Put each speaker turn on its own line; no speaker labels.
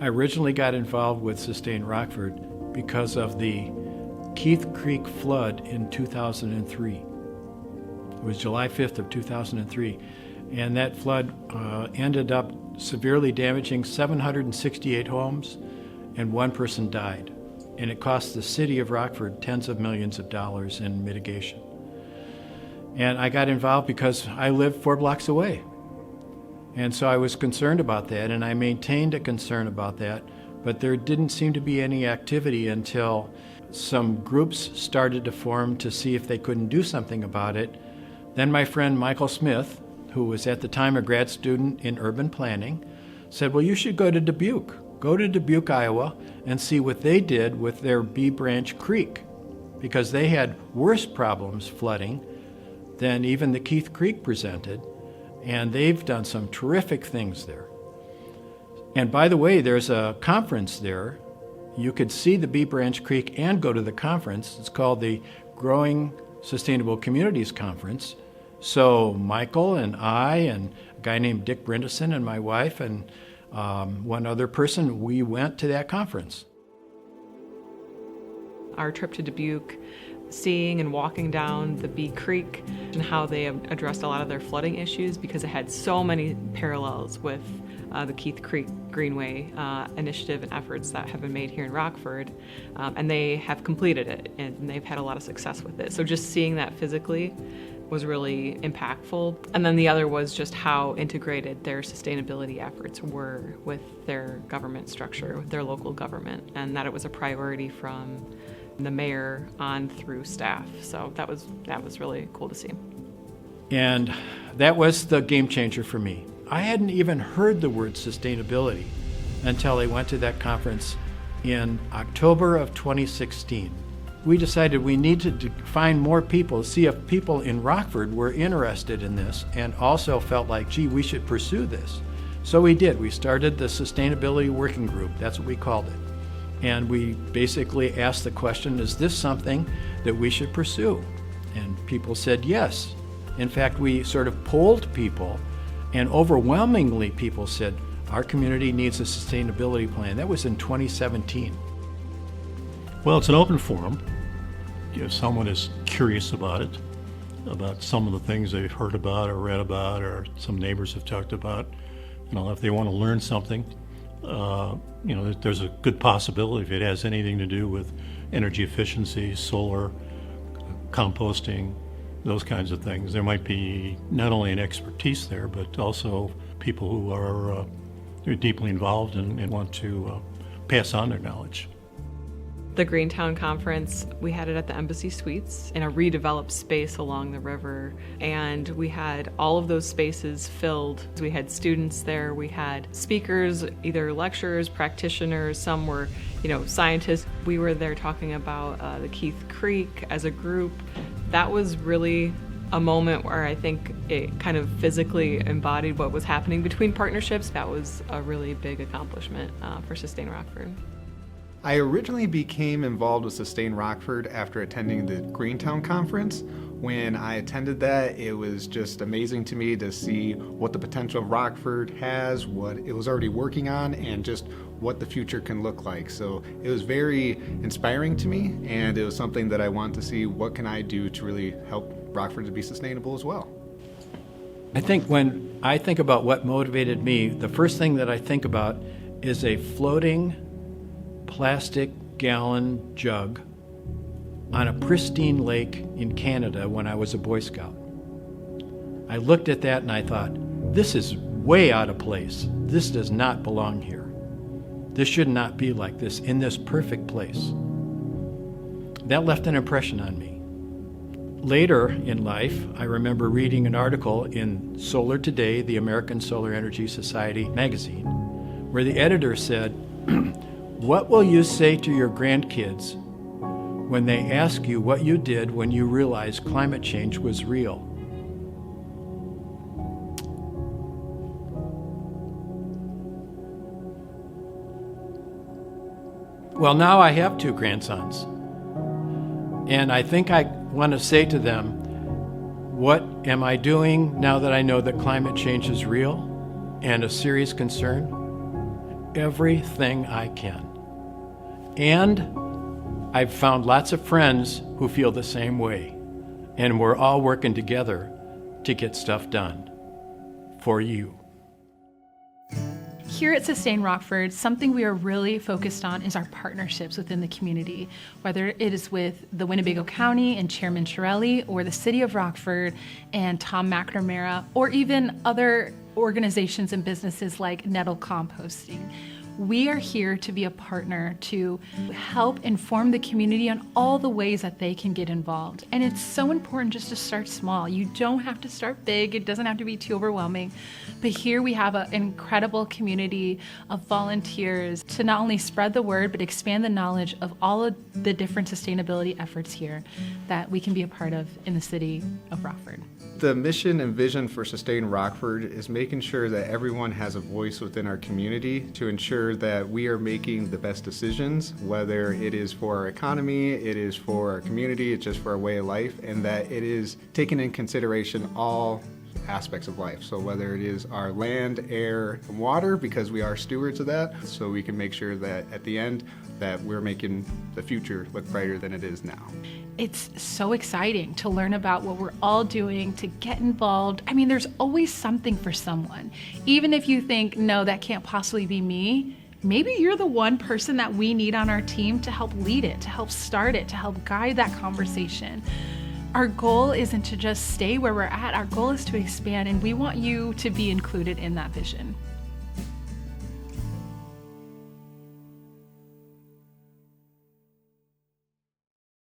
I originally got involved with Sustain Rockford because of the Keith Creek flood in 2003. It was July 5th of 2003, and that flood ended up severely damaging 768 homes, and one person died. And it cost the city of Rockford tens of millions of dollars in mitigation. And I got involved because I lived 4 blocks away. And so I was concerned about that, and I maintained a concern about that, but there didn't seem to be any activity until some groups started to form to see if they couldn't do something about it. Then my friend Michael Smith, who was at the time a grad student in urban planning, said, well, you should go to Dubuque. Go to Dubuque, Iowa, and see what they did with their Bee Branch Creek, because they had worse problems flooding than even the Keith Creek presented, and they've done some terrific things there. And by the way, there's a conference there. You could see the Bee Branch Creek and go to the conference. It's called the Growing Sustainable Communities Conference. So Michael and I and a guy named Dick Brindison and my wife and one other person, we went to that conference.
Our trip to Dubuque, seeing and walking down the Bee Creek and how they addressed a lot of their flooding issues, because it had so many parallels with the Keith Creek Greenway initiative and efforts that have been made here in Rockford, and they have completed it, and they've had a lot of success with it. So just seeing that physically was really impactful. And then the other was just how integrated their sustainability efforts were with their government structure, with their local government, and that it was a priority from the mayor on through staff. So that was really cool to see.
And that was the game changer for me. I hadn't even heard the word sustainability until I went to that conference in October of 2016. We decided we needed to find more people, see if people in Rockford were interested in this and also felt like, gee, we should pursue this. So we did. We started the Sustainability Working Group. That's what we called it. And we basically asked the question, is this something that we should pursue? And people said yes. In fact, we sort of polled people, and overwhelmingly people said, our community needs a sustainability plan. That was in 2017.
Well, it's an open forum. If someone is curious about it, about some of the things they've heard about or read about or some neighbors have talked about, if they want to learn something, there's a good possibility if it has anything to do with energy efficiency, solar, composting, those kinds of things. There might be not only an expertise there, but also people who are deeply involved and want to pass on their knowledge.
The Greentown Conference, we had it at the Embassy Suites in a redeveloped space along the river, and we had all of those spaces filled. We had students there, we had speakers, either lecturers, practitioners, some were, scientists. We were there talking about the Keith Creek as a group. That was really a moment where I think it kind of physically embodied what was happening between partnerships. That was a really big accomplishment for Sustain Rockford.
I originally became involved with Sustain Rockford after attending the Greentown Conference. When I attended that, it was just amazing to me to see what the potential of Rockford has, what it was already working on, and just what the future can look like. So it was very inspiring to me, and it was something that I wanted to see what can I do to really help Rockford to be sustainable as well.
I think when I think about what motivated me, the first thing that I think about is a floating plastic gallon jug on a pristine lake in Canada when I was a Boy Scout. I looked at that and I thought, this is way out of place. This does not belong here. This should not be like this in this perfect place. That left an impression on me. Later in life, I remember reading an article in Solar Today, the American Solar Energy Society magazine, where the editor said, what will you say to your grandkids when they ask you what you did when you realized climate change was real? Well, now I have 2 grandsons, and I think I want to say to them, what am I doing now that I know that climate change is real and a serious concern? everything I can. And I've found lots of friends who feel the same way. And we're all working together to get stuff done for you.
Here at Sustain Rockford, something we are really focused on is our partnerships within the community, whether it is with the Winnebago County and Chairman Shirelli, or the City of Rockford and Tom McNamara, or even other organizations and businesses like Nettle Composting. We are here to be a partner to help inform the community on all the ways that they can get involved. And it's so important just to start small. You don't have to start big. It doesn't have to be too overwhelming. But here we have an incredible community of volunteers to not only spread the word, but expand the knowledge of all of the different sustainability efforts here that we can be a part of in the city of Rockford.
The mission and vision for Sustain Rockford is making sure that everyone has a voice within our community to ensure that we are making the best decisions, whether it is for our economy, it is for our community, it's just for our way of life, and that it is taking in consideration all aspects of life. So whether it is our land, air, and water, because we are stewards of that, so we can make sure that at the end that we're making the future look brighter than it is now.
It's so exciting to learn about what we're all doing, to get involved. I mean, there's always something for someone. Even if you think, no, that can't possibly be me, maybe you're the one person that we need on our team to help lead it, to help start it, to help guide that conversation. Our goal isn't to just stay where we're at. Our goal is to expand, and we want you to be included in that vision.